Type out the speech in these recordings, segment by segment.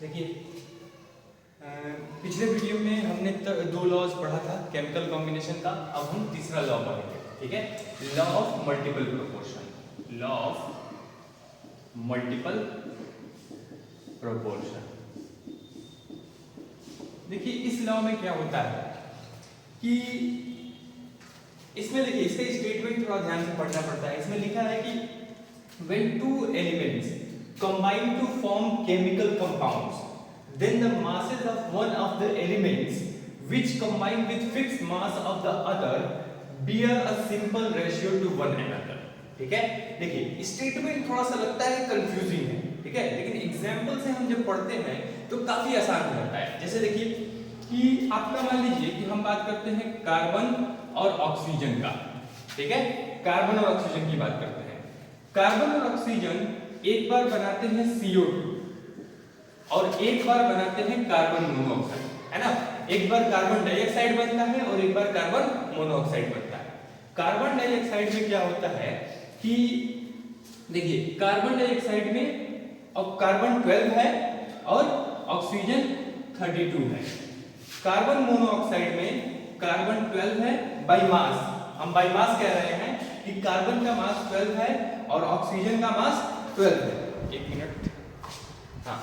देखिए पिछले वीडियो में हमने दो लॉज पढ़ा था केमिकल कॉम्बिनेशन का। अब हम तीसरा लॉ पढ़ेंगे, ठीक है। Law of multiple proportion. Law of multiple proportion. देखिए इस लॉ में क्या होता है कि इसमें देखिए इसका स्टेटमेंट थोड़ा ध्यान से पढ़ना पड़ता है। इसमें लिखा है कि when two elements combine to form chemical compounds, then the masses of one of the elements which combine with fixed mass of the other bear a simple ratio to one another। ठीक है, देखिए statement थोड़ा सा लगता है confusing है, ठीक है, लेकिन एग्जाम्पल से हम जब पढ़ते हैं तो काफी आसान हो जाता है। जैसे देखिए कि आपका मान लीजिए कि हम बात करते हैं कार्बन और ऑक्सीजन का, ठीक है, कार्बन और ऑक्सीजन की बात करते हैं। कार्बन और ऑक्सीजन एक बार बनाते हैं CO2 और एक बार बनाते हैं कार्बन मोनोऑक्साइड, है ना। एक बार कार्बन डाइऑक्साइड बनता है और एक बार कार्बन मोनोऑक्साइड बनता है। कार्बन डाइऑक्साइड में क्या होता है कि देखिए कार्बन डाइऑक्साइड में अब कार्बन 12 है और ऑक्सीजन 32 है। कार्बन मोनोऑक्साइड में कार्बन 12 है बाय मास, हम बाय मास कह रहे हैं कि कार्बन का मास 12 है और ऑक्सीजन का मास 12 है। एक मिनट, हाँ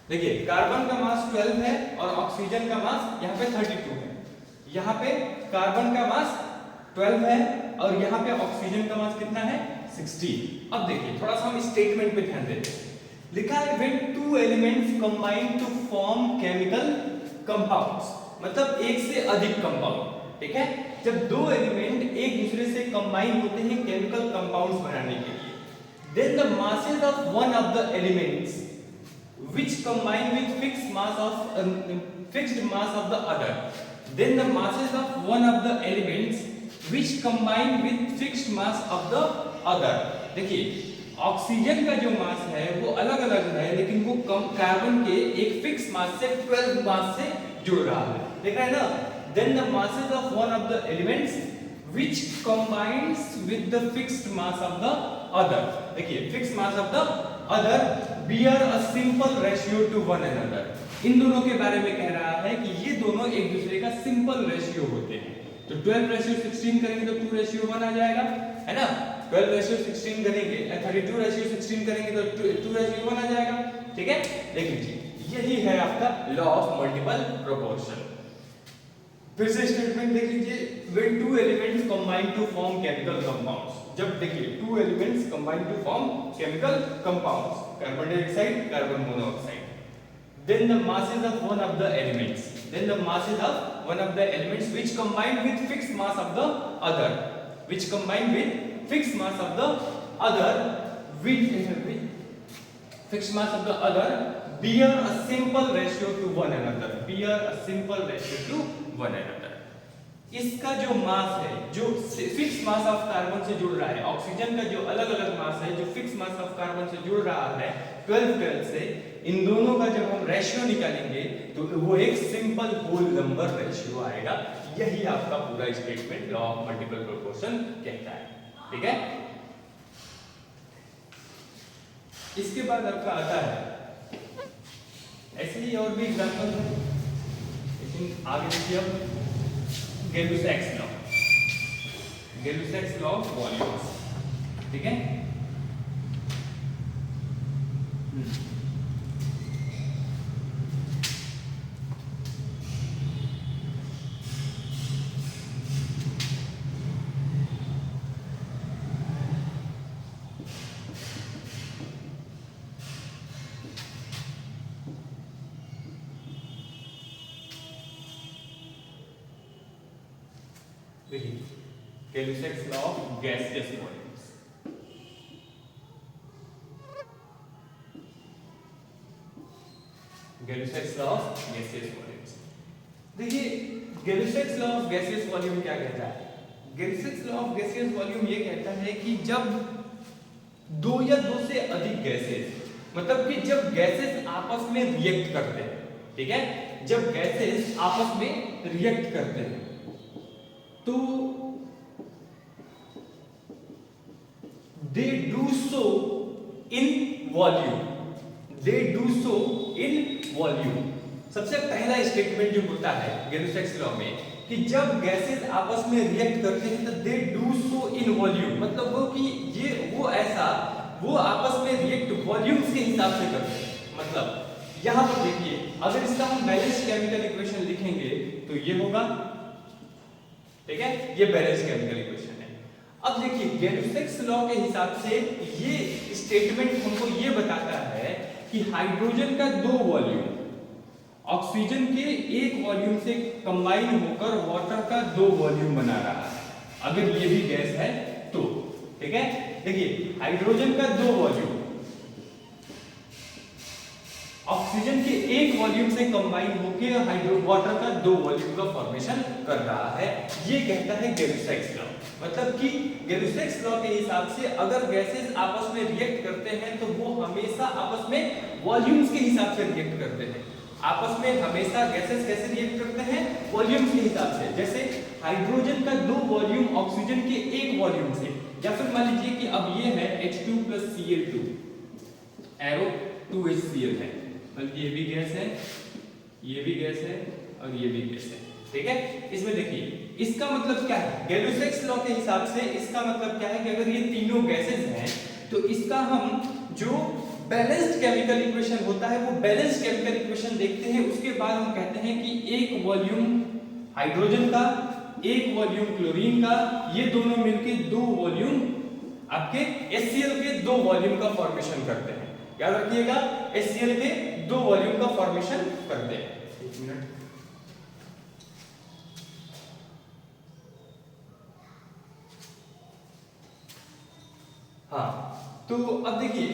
देखिए कार्बन का मास 12 है और ऑक्सीजन का मास यहाँ पे 32 है। यहाँ पे कार्बन का मास 12 है और यहाँ पे ऑक्सीजन का मास कितना है 16। अब देखिए थोड़ा सा हम स्टेटमेंट पे ध्यान देते हैं। लिखा है when two elements combine to form chemical compounds, मतलब एक से अधिक कंपाउंड, ठीक है। जब दो एलिमेंट एक दूसरे से कंबाइन होते हैं केमिकल कंपाउंड्स बनाने के लिए, then the masses of one of the elements which combine with fixed mass of the other, then the masses of one of the elements which combine with fixed mass of the other। देखिए oxygen का जो मास है वो अलग अलग है, लेकिन वो कार्बन के एक फिक्स मास से 12 मास से जुड़ रहा है, देख रहे हैं ना। Then the masses of one of the elements which combines with the fixed mass of the other, देखिए fixed mass of the other bear a simple ratio to one another। इन दोनों के बारे में कह रहा है कि ये दोनों एक दूसरे का सिंपल रेशियो होते हैं। तो 12:16 करेंगे तो 2:1 आ जाएगा, है ना। 12:16 करेंगे 32:16 करेंगे तो 2:1 आ जाएगा, ठीक है। देख लीजिए यही है आपका लॉ ऑफ मल्टीपल प्रोपोर्शन। फिर से स्टेटमेंट देख लीजिए when two elements combine to form chemical compounds। जब देखिए two elements combine to form chemical compounds, carbon dioxide carbon monoxide, then the masses of one of the elements, then the masses of one of the elements which combine with fixed mass of the other, which combine with fixed mass of the other with fixed mass of the other bear a simple ratio to one another, bear a simple ratio to one another। इसका जो मास है जो fix mass of carbon से जुड़ रहा है, oxygen का जो अलग अलग मास है जो फिक्स मास ऑफ कार्बन से जुड़ रहा है 12 से, इन दोनों का जब हम रेशियो निकालेंगे तो वो एक सिंपल होल नंबर रेशियो आएगा। यही आपका पूरा statement law of multiple proportion कहता है, ठीक है। इसके बाद आपका आता है ऐसे ही और भी एग्जांपल है, लेकिन आगे देखिए अब Gay Lussac's law, Gay Lussac's law of volumes, ठीक है। Gay Lussac's law of gaseous volumes. Gay Lussac's law of gaseous volumes. देखिए Gay Lussac's law of gaseous volume क्या कहता है? Gay Lussac's law of gaseous volume ये कहता है कि जब दो या दो से अधिक गैसेस, मतलब कि जब गैसेस आपस में रिएक्ट करते हैं, ठीक है, जब गैसेस आपस में रिएक्ट करते हैं तो they do so in volume, they do so in volume. सबसे पहला स्टेटमेंट जो होता है गैल्यूसेक्स लॉ में कि जब गैसेस आपस में रिएक्ट करते हैं तो they do so in volume, मतलब वो कि ये वो आपस में रिएक्ट वॉल्यूम्स के हिसाब से करते हैं। मतलब यहां पर देखिए, अगर इसका हम बैलेंस केमिकल इक्वेशन लिखेंगे तो ये होगा, ठीक है, ये बैलेंस केमिकल इक्वेशन है। अब देखिए गैल्यूसेक्स लॉ के हिसाब से ये स्टेटमेंट हमको ये बताता है कि हाइड्रोजन का 2 वॉल्यूम ऑक्सीजन के 1 वॉल्यूम से कंबाइन होकर वाटर का 2 वॉल्यूम बना रहा है, अगर ये भी गैस है तो, ठीक है। देखिए हाइड्रोजन का 2 वॉल्यूम ऑक्सीजन के 1 वॉल्यूम से कंबाइन होकर वाटर का 2 वॉल्यूम का फॉर्मेशन कर रहा है, ये कहता है गैल्यूसेक्स लॉ। मतलब कि गैल्यूसेक्स लॉ के हिसाब से अगर गैसेस आपस में रिएक्ट करते हैं तो वो हमेशा आपस में वॉल्यूम्स के हिसाब से रिएक्ट करते हैं। आपस में हमेशा गैसेस कैसे रिएक्ट करते हैं? वॉल्यूम्स के हिसाब से। जैसे हाइड्रोजन का 2 वॉल्यूम ऑक्सीजन के 1 वॉल्यूम से, या फिर मान लीजिए कि अब ये है H2 + Cl2 एरो 2HCl है, मतलब ये भी गैस है, ये भी गैस है और ये भी गैस है, ठीक है। इसमें देखिए इसका मतलब क्या है, गैल्यूसेक्स लॉ के हिसाब से इसका मतलब क्या है कि अगर ये तीनों गैसेस हैं तो इसका हम जो बैलेंस्ड केमिकल इक्वेशन होता है वो बैलेंस्ड केमिकल इक्वेशन देखते हैं। उसके बाद हम कहते हैं कि 1 वॉल्यूम हाइड्रोजन का, 1 वॉल्यूम क्लोरीन का, ये दोनों मिलके 2 वॉल्यूम आपके HCl के 2 वॉल्यूम का फॉर्मेशन करते हैं। याद रखिएगा HCl के 2 वॉल्यूम का फॉर्मेशन करते हैं। 1 मिनट, हाँ, तो अब देखिए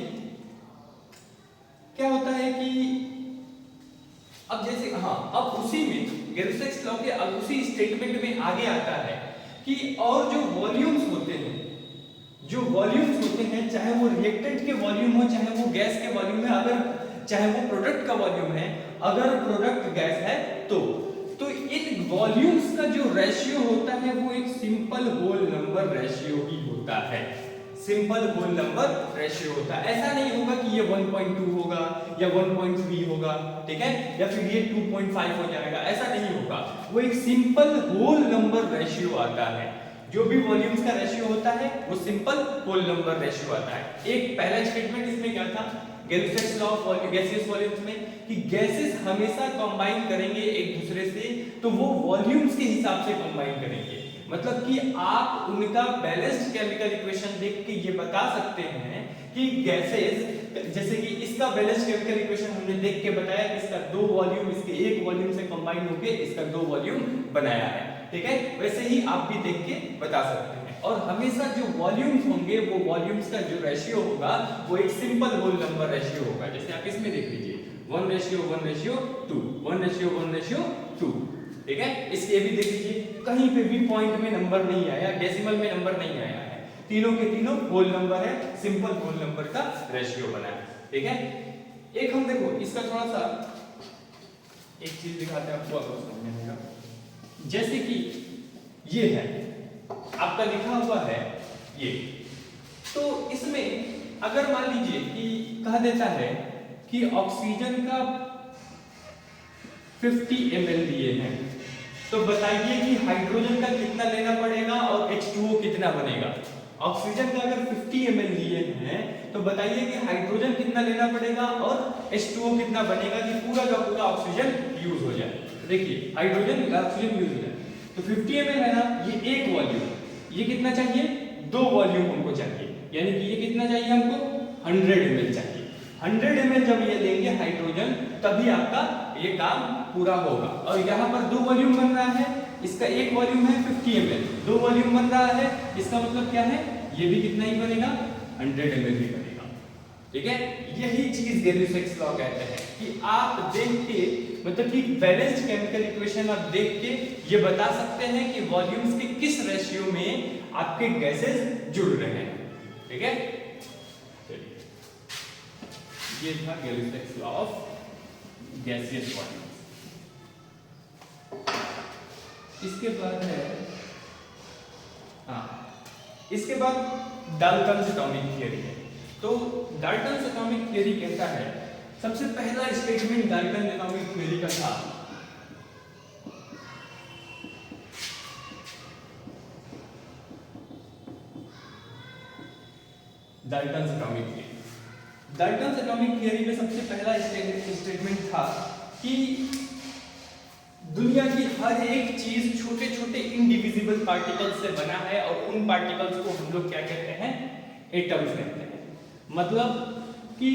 क्या होता है कि अब जैसे, हाँ, अब उसी में गैल्यूसेक्स लॉ के उसी स्टेटमेंट में आगे आता है कि और जो वॉल्यूम्स होते हैं, चाहे वो रिएक्टेंट के वॉल्यूम हो, चाहे वो गैस के वॉल्यूम है, अगर चाहे वो प्रोडक्ट का वॉल्यूम है, अगर प्रोडक्ट गैस है तो इन वॉल्यूम्स का जो रेशियो होता है वो एक सिंपल होल नंबर रेशियो ही होता है। सिंपल होल नंबर रेशियो होता है। ऐसा नहीं होगा कि ये 1.2 होगा या 1.3 होगा, ठीक है, या फिर ये 2.5 हो जाएगा, ऐसा नहीं होगा। वो एक सिंपल होल नंबर रेशियो आता है। जो भी वॉल्यूम्स का रेशियो होता है वो सिंपल होल नंबर रेशियो आता है। एक पहला स्टेटमेंट इसमें क्या था गैल्यूसेक्स लॉ ऑफ गैसियस वॉल्यूम्स में कि गैसेस हमेशा कंबाइन करेंगे एक दूसरे से तो वो वॉल्यूम्स के हिसाब से कंबाइन करेंगे। मतलब कि आप उनका बैलेंस्ड केमिकल इक्वेशन देख के ये बता सकते हैं कि गैसेस, जैसे कि इसका बैलेंस्ड केमिकल इक्वेशन हमने देख के बताया कि इसका 2 वॉल्यूम इसके 1 वॉल्यूम से कंबाइन होके इसका 2 वॉल्यूम बनाया है, ठीक है। वैसे ही आप भी देख के बता सकते हैं। और हमेशा जो वॉल्यूम्स होंगे वो वॉल्यूम्स का जो रेशियो होगा वो एक सिंपल होल नंबर रेशियो होगा। जैसे आप इसमें देख लीजिए 1:1:2, 1:1:2, ठीक है। इसके भी देख लीजिए कहीं पे भी पॉइंट में नंबर नहीं आया, डेसिमल में नंबर नहीं आया है, तीनों के तीनों होल नंबर है, सिंपल होल नंबर का रेशियो बना है, ठीक है। एक हम देखो इसका थोड़ा सा एक चीज दिखाते हैं आपको, अगर समझने का, जैसे कि ये है आपका लिखा हुआ है ये, तो इसमें अगर मान लीजिए कि कहा देता है कि ऑक्सीजन का 50 ml लिए हैं, तो बताइए कि हाइड्रोजन का कितना लेना पड़ेगा और H2O कितना बनेगा। ऑक्सीजन का अगर 50 ml लिए हैं तो बताइए कि हाइड्रोजन कितना लेना पड़ेगा और H2O कितना बनेगा कि पूरा का पूरा ऑक्सीजन यूज हो जाए। देखिए हाइड्रोजन ऑक्सीजन यूज हो जाए तो 50 ml है ना, ये 1 वॉल्यूम, ये कितना चाहिए 2 वॉल्यूम हमको चाहिए, यानी कि ये कितना चाहिए हमको 100 ml चाहिए। 100 ml जब ये लेंगे हाइड्रोजन तभी आपका ये काम पूरा होगा। और यहाँ पर 2 वॉल्यूम बन रहा है, इसका 1 वॉल्यूम है 50 ml, 2 वॉल्यूम बन रहा है, इसका मतलब क्या है ये भी कितना ही बनेगा 100 ml ही बनेगा, ठीक है। यही चीज गैल्यूसेक्स लॉ कहते हैं कि आप देख के, मतलब कि बैलेंस्ड केमिकल इक्वेशन आप देख के ये बता सकते हैं कि वॉल्यूम्स के किस रेशियो में आपके गैसेस जुड़ रहे हैं, ठीक है। ये था गैल्यूसेक्स लॉ ऑफ गैसियस वॉल्यूम्स। इसके बाद है, हाँ, इसके बाद डाल्टन्स एटॉमिक थ्योरी है। तो डाल्टन्स एटॉमिक थ्योरी कहता है सबसे पहला स्टेटमेंट डाल्टन एटॉमिक थ्योरी का था डाल्टन एटॉमिक थ्योरी में सबसे पहला स्टेटमेंट था कि दुनिया की हर एक चीज छोटे छोटे इंडिविजिबल पार्टिकल्स से बना है और उन पार्टिकल्स को हम लोग क्या कहते हैं, एटम्स कहते हैं। मतलब कि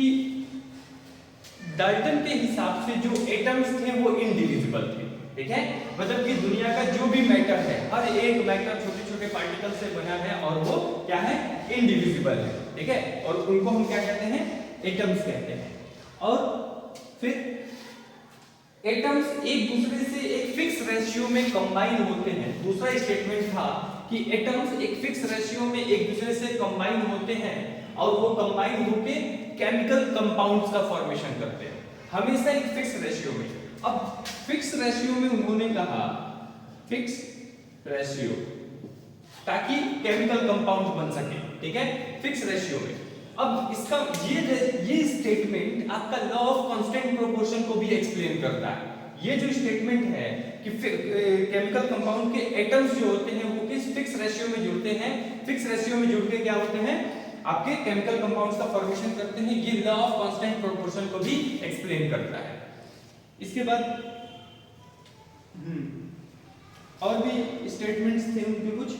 डाल्टन के हिसाब से जो एटम्स थे वो इंडिविजिबल थे, ठीक है। मतलब कि दुनिया का जो भी मैटर है, हर एक मैटर छोटे छोटे पार्टिकल से बना है और वो क्या है, इंडिविजिबल है, ठीक है। और उनको हम क्या कहते हैं, एटम्स कहते हैं। और फिर एटम्स एक दूसरे से एक फिक्स रेशियो में कंबाइन होते हैं। दूसरा स्टेटमेंट था कि एटम्स एक फिक्स रेशियो में एक दूसरे से कंबाइन होते हैं और वो कंबाइन होके केमिकल कंपाउंड्स का फॉर्मेशन करते हैं, हमेशा एक फिक्स रेशियो में। अब फिक्स रेशियो में उन्होंने कहा फिक्स रेशियो, ताकि केमिकल कंपाउंड बन सके, ठीक है, फिक्स रेशियो में। अब इसका ये स्टेटमेंट आपका लॉ ऑफ कांस्टेंट प्रोपोर्शन को भी एक्सप्लेन करता है। ये जो स्टेटमेंट है कि केमिकल कंपाउंड के एटम्स जो होते हैं वो किस फिक्स रेशियो में जुड़ते हैं, फिक्स रेशियो में जुड़ के क्या होते हैं, आपके केमिकल कंपाउंड्स का फॉर्मेशन करते हैं। ये लॉ ऑफ कांस्टेंट प्रोपोर्शन को भी एक्सप्लेन करता है। इसके बाद और भी स्टेटमेंट्स थे उनके कुछ।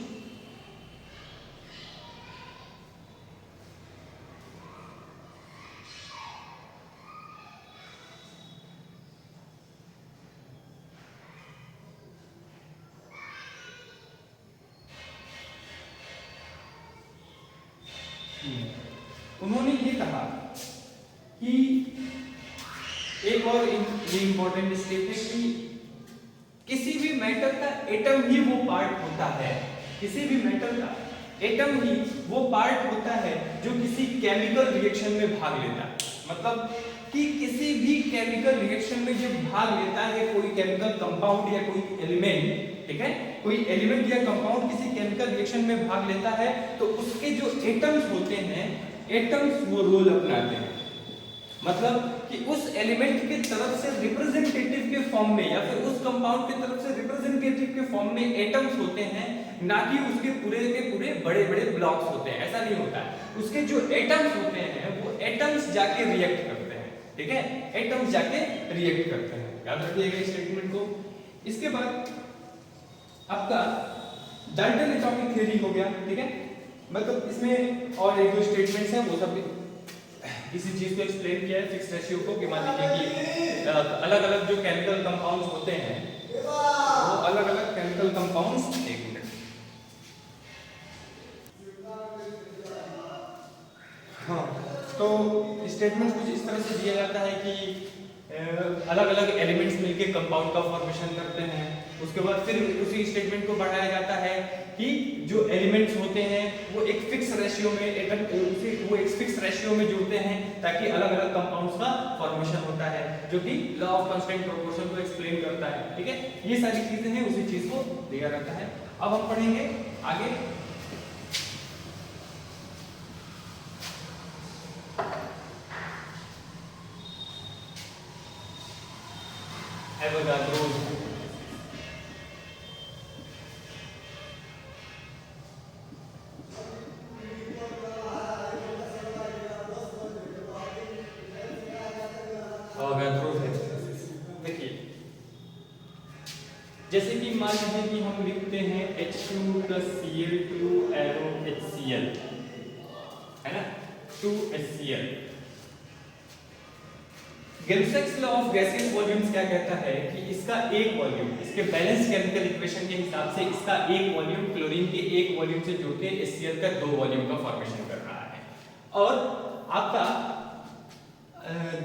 उन्होंने ये कहा कि एक और ये इंपॉर्टेंट स्टेटमेंट कि किसी भी मैटर का एटम ही वो पार्ट होता है, किसी भी मैटर का एटम ही वो पार्ट होता है जो किसी केमिकल रिएक्शन में भाग लेता है। मतलब कि किसी भी केमिकल रिएक्शन में जब भाग लेता है कोई केमिकल कंपाउंड या कोई एलिमेंट, ठीक है, कोई एलिमेंट या कंपाउंड किसी केमिकल रिएक्शन में भाग लेता है तो उसके जो एटम्स होते हैं, एटम्स वो रोल अपनाते हैं। मतलब कि उस एलिमेंट के तरफ से रिप्रेजेंटेटिव के फॉर्म में या फिर उस कंपाउंड की तरफ से रिप्रेजेंटेटिव के फॉर्म में एटम्स होते हैं, ना कि उसके पूरे के पूरे बड़े बड़े ब्लॉक्स होते हैं। ऐसा नहीं होता है। उसके जो एटम्स होते हैं वो एटम्स जाके रिएक्ट करते हैं, ठीक है, एटम्स जाके रिएक्ट करते हैं। याद रखिएगा इस स्टेटमेंट को। इसके बाद आपका डाल्टन एटॉमिक थ्योरी हो गया, ठीक है। मतलब इसमें और एक दो स्टेटमेंट्स हैं, वो सब किसी चीज को एक्सप्लेन किया है, फिक्स रेशियो को, कि मान लीजिए कि अलग अलग जो केमिकल कंपाउंड्स होते हैं वो अलग अलग केमिकल कंपाउंड्स, एक मिनट, हाँ, तो स्टेटमेंट कुछ इस तरह से दिया जाता है कि अलग अलग एलिमेंट्स मिलके कंपाउंड का फॉर्मेशन करते हैं। उसके बाद फिर उसी स्टेटमेंट को बढ़ाया जाता है कि जो एलिमेंट्स होते हैं वो एक फिक्स रेशियो में वो एक फिक्स रेशियो में जुड़ते हैं ताकि अलग अलग कंपाउंड्स का फॉर्मेशन होता है, जो कि लॉ ऑफ कांस्टेंट प्रोपोर्शन को एक्सप्लेन करता है, ठीक है। ये सारी चीजें हैं, उसी चीज को दिया रहता है। अब हम पढ़ेंगे आगे। एवोगाड्रोस देखिए, जैसे कि मान लीजिए कि हम लिखते हैं H2 + Cl2 एरो HCl, है ना, 2HCl। Gibbs law of gaseous volumes क्या कहता है कि इसका एक वॉल्यूम, इसके बैलेंस केमिकल इक्वेशन के हिसाब से इसका एक वॉल्यूम क्लोरीन के एक वॉल्यूम से जुड़ के HCl का 2 वॉल्यूम का फॉर्मेशन कर रहा है। और आपका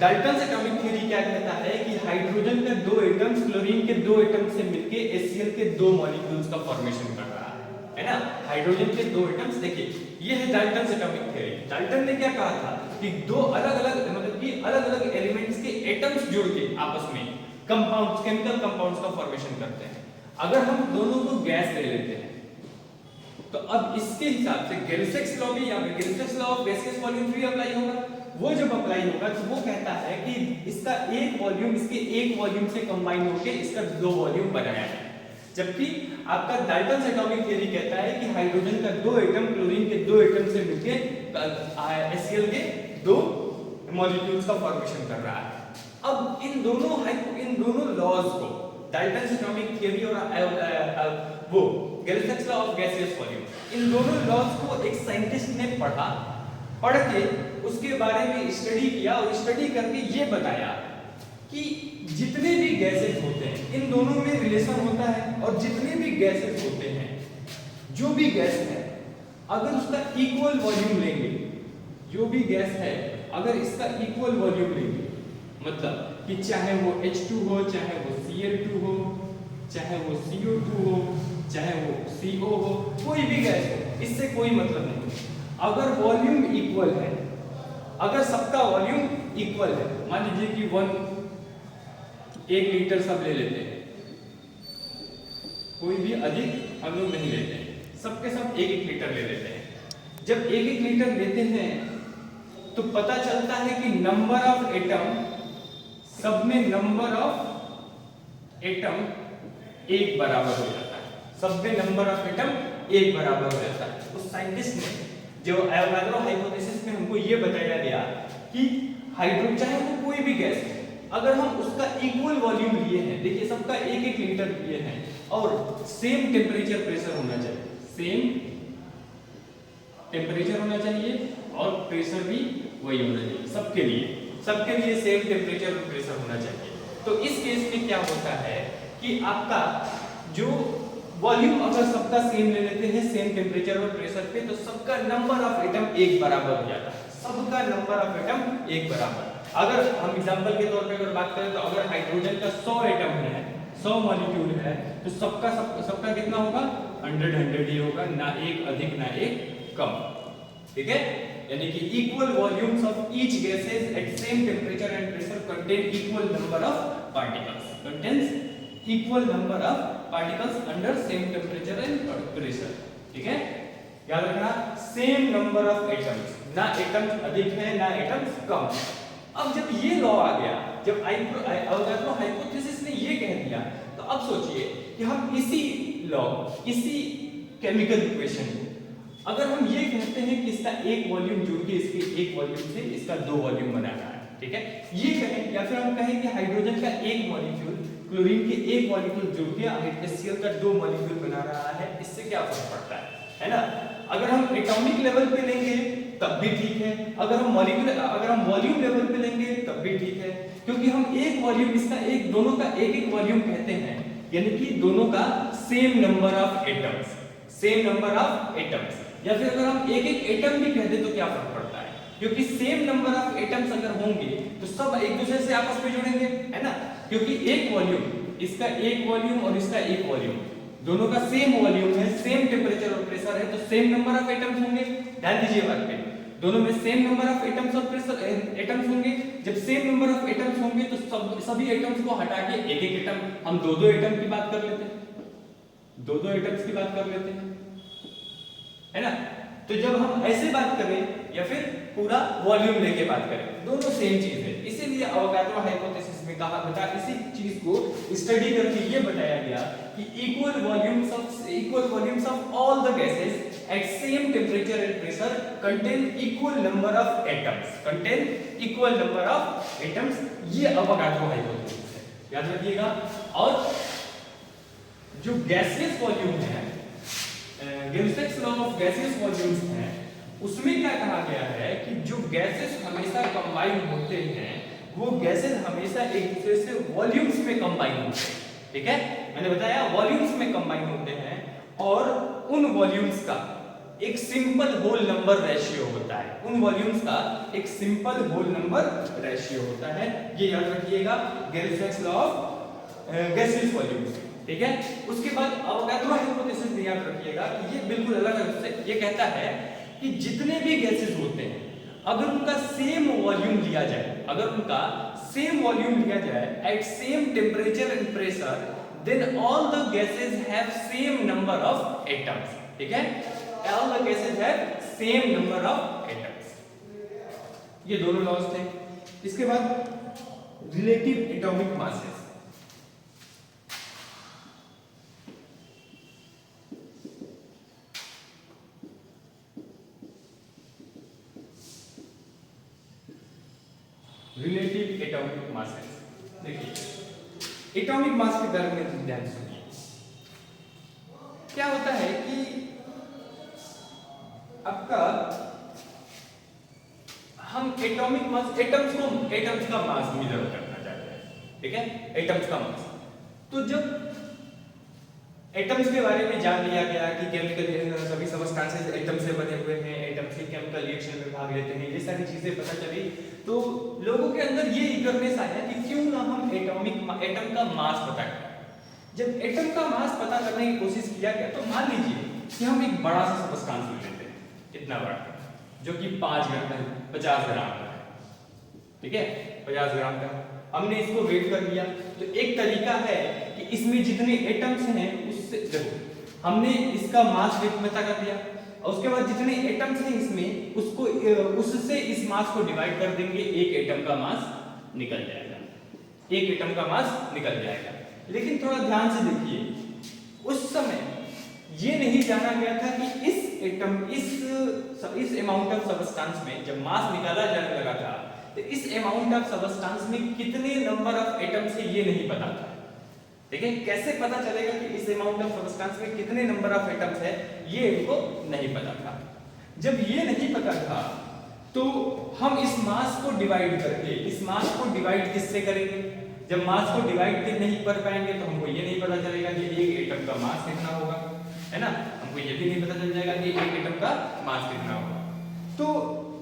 डाल्टन एटॉमिक थ्योरी क्या कहता है कि हाइड्रोजन का 2 एटम्स क्लोरीन के 2 एटम्स से मिलके HCl के 2 मॉलिक्यूल्स का फॉर्मेशन कर रहा है ना। हाइड्रोजन के 2 एटम्स, देखिए ये है डाल्टन एटॉमिक थ्योरी। डाल्टन ने क्या कहा था कि दो अलग अलग, मतलब कि अलग अलग एलिमेंट्स के एटम्स जुड़ के आपस में कंपाउंड्स, केमिकल कंपाउंड्स का फॉर्मेशन करते हैं। अगर हम दोनों को गैस ले लेते हैं तो अब इसके हिसाब से गिब्स लॉ भी, या Gibbs law of gaseous volume भी अप्लाई होगा। वो जब अप्लाई होगा तो वो कहता है कि इसका एक वॉल्यूम इसके एक वॉल्यूम से कंबाइन होकर इसका दो वॉल्यूम बनाया है। जबकि आपका डाल्टन्स एटॉमिक थ्योरी कहता है कि हाइड्रोजन का दो एटम क्लोरीन के दो एटम से मिलकर HCl के दो मॉलिक्यूल्स का फॉर्मेशन कर रहा है। अब इन दोनों लॉज को डाल्टन्स एटॉमिक थ्योरी और वो गैलिलियोस लॉ ऑफ गैसियस वॉल्यूम, इन दोनों लॉज को एक साइंटिस्ट ने पढ़ के उसके बारे में स्टडी किया और स्टडी करके ये बताया कि जितने भी गैसेस होते हैं इन दोनों में रिलेशन होता है, और जितने भी गैसेस होते हैं, जो भी गैस है अगर उसका इक्वल वॉल्यूम लेंगे, जो भी गैस है अगर इसका इक्वल वॉल्यूम लेंगे, मतलब कि चाहे वो H2 हो, चाहे वो Cl2 हो, चाहे वो CO2 हो, चाहे वो CO हो, कोई भी गैस हो, इससे कोई मतलब नहीं। अगर वॉल्यूम इक्वल है, अगर सबका वॉल्यूम इक्वल है, मान लीजिए कि 1 लीटर सब ले लेते हैं, कोई भी अधिक हम लोग नहीं लेते हैं, सबके सब 1-1 लीटर ले लेते हैं। जब 1-1 लीटर लेते हैं तो पता चलता है कि नंबर ऑफ एटम, सब में नंबर ऑफ एटम एक बराबर हो जाता है, सब में नंबर ऑफ एटम एक बराबर हो जाता है। उस साइंटिस्ट ने जो एवोगाड्रो हाइपोथेसिस में हमको ये बताया गया कि हाइड्रोजन चाहे वो कोई भी गैस है, अगर हम उसका इक्वल वॉल्यूम लिए हैं, देखिए सबका 1-1 लीटर लिए हैं और सेम टेम्परेचर प्रेशर होना चाहिए, सेम टेम्परेचर होना चाहिए और प्रेशर भी वही होना चाहिए, सबके लिए सेम टेम्परेचर और प्रेशर होना चाहिए। तो इस केस में क्या होता है कि आपका जो वॉल्यूम अगर सबका सेम ले लेते हैं, सेम टेम्परेचर और प्रेशर पे, तो सबका नंबर ऑफ एटम एक बराबर हो जाता है, सबका नंबर ऑफ एटम एक बराबर। अगर हम एग्जांपल के तौर पे अगर बात करें तो अगर हाइड्रोजन का 100 एटम है, 100 मॉलिक्यूल है, तो सबका कितना होगा, 100 ही होगा, ना एक अधिक ना एक कम, ठीक है। यानी कि equal volumes of each gases at same temperature and pressure contain equal number of particles, contains equal number of particles under same temperature and pressure, ठीक है। याद रखना, सेम नंबर ऑफ एटम्स, ना एटम्स अधिक है ना एटम्स कम। अब जब ये लॉ आ गया, जब एवोगाड्रो हाइपोथेसिस ने ये कह दिया, तो अब सोचिए कि हम इसी लॉ, इसी केमिकल इक्वेशन को अगर हम ये कहते हैं कि इसका एक वॉल्यूम जुड़ के इसके एक वॉल्यूम से इसका दो वॉल्यूम बनाना है, ठीक है, ये कहें, या फिर हम कहें कि हाइड्रोजन का एक मॉलिक्यूल क्लोरीन के एक मॉलिक्यूल जुड़ के HCl का दो मॉलिक्यूल बना रहा है, इससे क्या फर्क पड़ता है ना। अगर हम एटॉमिक लेवल पे लेंगे तब भी ठीक है, अगर हम वॉल्यूम लेवल पे लेंगे तब भी ठीक है, क्योंकि हम एक वॉल्यूम, इसका एक, दोनों का एक वॉल्यूम कहते हैं, यानी कि दोनों का same number of atoms, same number of atoms. या फिर अगर हम एक एटम भी कह दे तो क्या फर्क पड़ता है, क्योंकि सेम नंबर ऑफ एटम्स अगर होंगे तो सब एक दूसरे से आपस में जुड़ेंगे, है ना, क्योंकि एक वॉल्यूम, इसका एक वॉल्यूम और इसका एक वॉल्यूम, दोनों का सेम वॉल्यूम है, सेम टेम्परेचर और प्रेशर है, तो सेम नंबर ऑफ एटम्स होंगे। ध्यान दीजिए बात पे, दोनों में सेम नंबर ऑफ एटम्स और प्रेशर एटम्स होंगे। जब सेम नंबर ऑफ एटम्स होंगे तो सभी एटम्स को हटा के एक एटम, हम दो एटम की बात कर लेते हैं, दो एटम्स की बात कर लेते हैं, है ना। तो जब हम ऐसे बात करें या फिर पूरा वॉल्यूम लेके बात करें, दोनों सेम चीज है। इसीलिए एवोगाड्रो हाइपोथेसिस में कहा बता, इसी चीज को स्टडी करके ये बताया गया कि equal volumes of all the gases at same temperature and pressure contain equal number of atoms, ये एवोगाड्रो हाइपोथेसिस है, याद रखिएगा। और जो गैसियस वॉल्यूम है, गैलिलियोस लॉ ऑफ गैसियस वॉल्यूम्स है, उसमें क्या कहा गया है कि जो गैसेस हमेशा कंबाइन होते हैं वो गैसेस हमेशा एक दूसरे से वॉल्यूम्स में कंबाइन होते हैं, ठीक है, मैंने बताया वॉल्यूम्स में कंबाइन होते हैं, और उन वॉल्यूम्स का एक सिंपल होल नंबर रेशियो होता है, उन वॉल्यूम्स का एक सिंपल होल नंबर रेशियो होता है, ये याद रखिएगा, गैलिलियोस लॉ ऑफ गैसियस वॉल्यूम्स, ठीक है। उसके बाद एवोगाड्रो हाइपोथेसिस में याद रखिएगा कि ये बिल्कुल अलग है, ये कहता है कि जितने भी गैसेस होते हैं अगर उनका सेम वॉल्यूम लिया जाए at same temperature and pressure, then all the gases have same number of atoms, ठीक है, all the gases have same number of atoms. ये दोनों लॉज थे। इसके बाद relative atomic masses, relative atomic masses. देखिए एटॉमिक मास के बारे में ध्यान सुनिए। क्या होता है कि आपका हम एटॉमिक मास, एटम्स का मास मेजर करना चाहते हैं, ठीक है, एटम्स का मास। तो जब एटम्स के बारे में जान लिया गया कि केमिकल सभी सबस्टेंसेस एटम से बने हुए हैं, एटम्स के केमिकल रिएक्शन में भाग लेते हैं, ये सारी चीजें पता चली, तो लोगों के अंदर ये इगरनेस आया कि क्यों ना हम एटम का मास पता करें। जब एटम का मास पता करने की कोशिश किया गया तो मान लीजिए कि हम एक बड़ा सा सबस्टेंस ले लेते हैं, इतना बड़ा, जो कि 50 ग्राम का है, ठीक है, 50 ग्राम का। हमने इसको वेट कर लिया। तो एक तरीका है कि इसमें जितने एटम्स हैं उससे, देखो हमने इसका मास वेट पता कर लिया और उसके बाद जितने एटम्स हैं इसमें उसको उससे इस मास को डिवाइड कर देंगे, एक एटम का मास निकल जाएगा, एक एटम का मास निकल जाएगा। लेकिन थोड़ा ध्यान से देखिए, उस समय ये नहीं जाना गया था कि इस एटम इस अमाउंट ऑफ सबस्टेंस में जब मास निकाला जाने लगा था तो इस अमाउंट ऑफ सबस्टेंस में कितने नंबर ऑफ एटम्स है ये नहीं पता था, ठीक है। कैसे पता चलेगा कि इस अमाउंट ऑफ सबस्टेंस में कितने नंबर ऑफ एटम्स है, ये इनको नहीं पता था। जब ये नहीं पता था तो हम इस मास को डिवाइड करके, इस मास को डिवाइड किससे करेंगे? जब मास को डिवाइड नहीं कर पाएंगे तो हमको ये नहीं पता चलेगा कि एक एटम का मास कितना होगा, है ना। हमको ये भी नहीं पता चल जाएगा कि एक एटम का मास कितना होगा। तो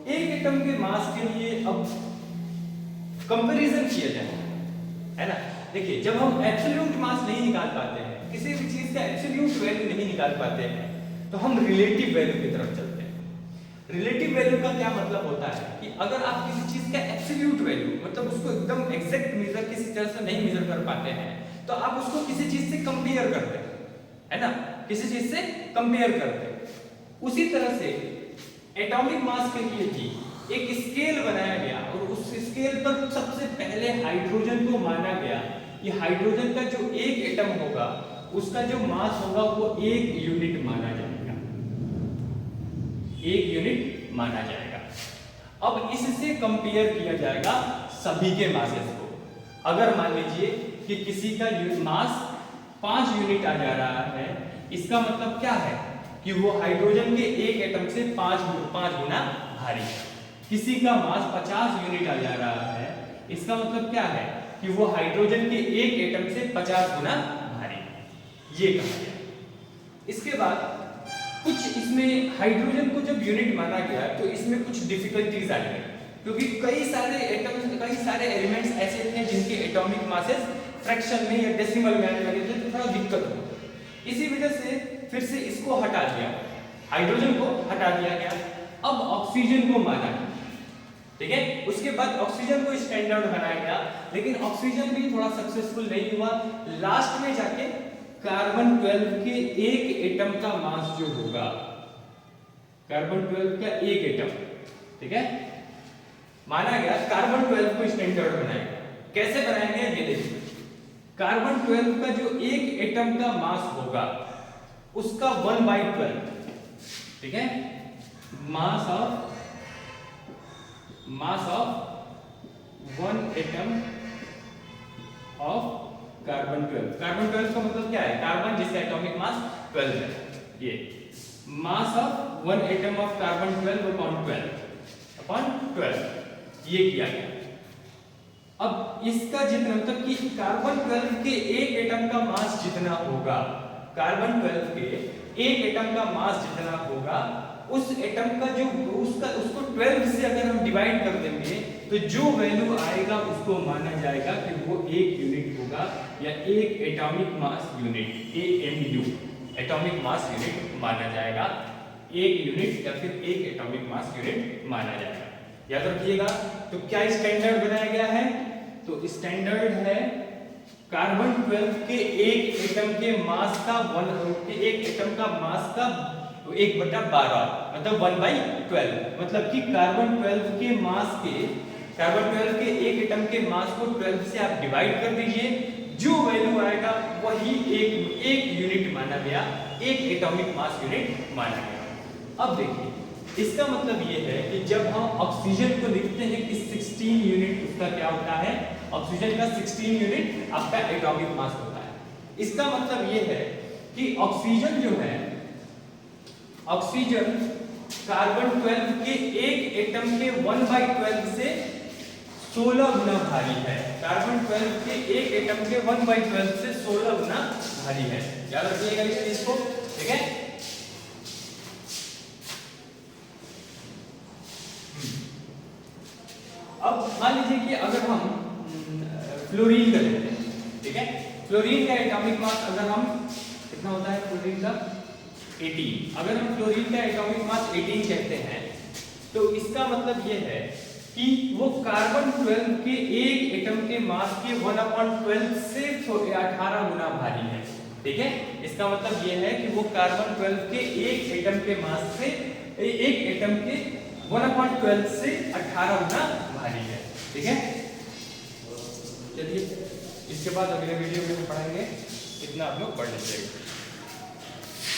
एक एटम के मास के लिए अब कंपैरिजन किया जाए, है ना। देखिए जब हम एब्सोल्यूट मास नहीं निकाल पाते हैं, किसी भी चीज का एब्सोल्यूट वैल्यू नहीं निकाल पाते हैं, तो हम रिलेटिव वैल्यू की तरफ चलते हैं। रिलेटिव वैल्यू का क्या मतलब होता है कि अगर आप किसी चीज का एब्सोल्यूट वैल्यू, मतलब उसको एकदम एग्जैक्ट मेजर किसी तरह से नहीं मेजर कर पाते हैं, तो आप उसको किसी चीज से कंपेयर करते हैं, है ना, किसी चीज से कंपेयर करते हैं। उसी तरह से एटॉमिक मास के लिए भी एक स्केल बनाया गया और उस स्केल पर सबसे पहले हाइड्रोजन को माना गया। ये हाइड्रोजन का जो एक एटम होगा उसका जो मास होगा वो 1 यूनिट माना जाएगा, 1 यूनिट माना जाएगा। अब इससे कंपेयर किया जाएगा सभी के मासेस को। अगर मान लीजिए कि किसी का मास 5 यूनिट आ जा रहा है, इसका मतलब क्या है कि वो हाइड्रोजन के एक एटम से 5 गुना भारी है। किसी का मास 50 यूनिट आ जा रहा है, इसका मतलब क्या है कि वो हाइड्रोजन के एक एटम से 50 गुना भारी है, ये कहा गया। इसके बाद कुछ इसमें हाइड्रोजन को जब यूनिट माना गया तो इसमें कुछ डिफिकल्टीज आई है, क्योंकि कई सारे एटम्स, कई सारे एलिमेंट्स ऐसे थे जिनके एटॉमिक मासेस फ्रैक्शन में या डेसिमल में आने लगे थे, तो थोड़ा दिक्कत हो। इसी वजह से फिर से इसको हटा दिया, हाइड्रोजन को हटा दिया गया। अब ऑक्सीजन को माना, ठीक है। उसके बाद ऑक्सीजन को स्टैंडर्ड बनाया गया, लेकिन ऑक्सीजन भी थोड़ा सक्सेसफुल नहीं हुआ। लास्ट में जाके कार्बन 12 के एक एटम का मास जो होगा, कार्बन 12 का एक एटम, ठीक है, माना गया। कार्बन 12 को स्टैंडर्ड बनाया गया। कैसे बनाया गया ये देखिए। कार्बन 12 का जो एक एटम का मास होगा उसका 1/12, ठीक है, mass of 1 atom of carbon 12। Carbon 12 का मतलब क्या है? कार्बन जिसका एटॉमिक मास 12 है, ये mass of 1 atom of carbon 12 upon 12 ये किया गया। अब इसका जितना, मतलब कि कार्बन 12 के एक एटम का मास जितना होगा, कार्बन 12 के एक एटम का मास जितना होगा, उस एटम का जो उसको 12 से अगर हम डिवाइड कर देंगे तो जो वैल्यू आएगा उसको माना जाएगा कि वो 1 यूनिट होगा, या एक atomic mass unit, AMU, atomic mass unit माना जाएगा। 1 यूनिट या फिर 1 एटॉमिक मास यूनिट माना जाएगा, याद रखिएगा। तो क्या स्टैंडर्ड बनाया गया है? तो स्टैंडर्ड है कार्बन 12 के एक एटम के मास का 1 एटम का मास का 1/12 मतलब 1/12, मतलब कि कार्बन 12 के मास के, कार्बन 12 के एक एटम के मास को 12 से आप डिवाइड कर दीजिए, जो वैल्यू आएगा वही एक यूनिट माना गया, एक एटॉमिक मास यूनिट माना गया। अब देखिए इसका मतलब ये है कि जब हम ऑक्सीजन को लिखते हैं कि 16 यूनिट उसका क्या होता है, ऑक्सीजन का 16 यूनिट आपका एटॉमिक मास होता है। इसका मतलब ये है कि ऑक्सीजन जो है, ऑक्सीजन कार्बन 12 के एक एटम के 1/12 से 16 गुना भारी है। कार्बन 12 के एक एटम के 1/12 से 16 गुना भारी है। याद रखिएगा इस चीज को, ठीक है। अब मान लीजिए कि अगर हम फ्लोरीन का लेते हैं, ठीक है, फ्लोरीन का एटॉमिक मास अगर हम कितना होता है फ्लोरीन का 18, अगर हम फ्लोरीन का एटॉमिक मास 18 कहते हैं तो इसका मतलब ये है कि वो कार्बन 12 के एक एटम के मास के 1/12 से 18 गुना भारी है, ठीक है। इसका मतलब ये है कि वो कार्बन 12 के एक एटम के मास से, एक एटम के 1/12 से 18 गुना भारी है, ठीक है। चलिए इसके बाद अगले वीडियो में पढ़ेंगे, इतना आप लोग पढ़ लीजिएगा।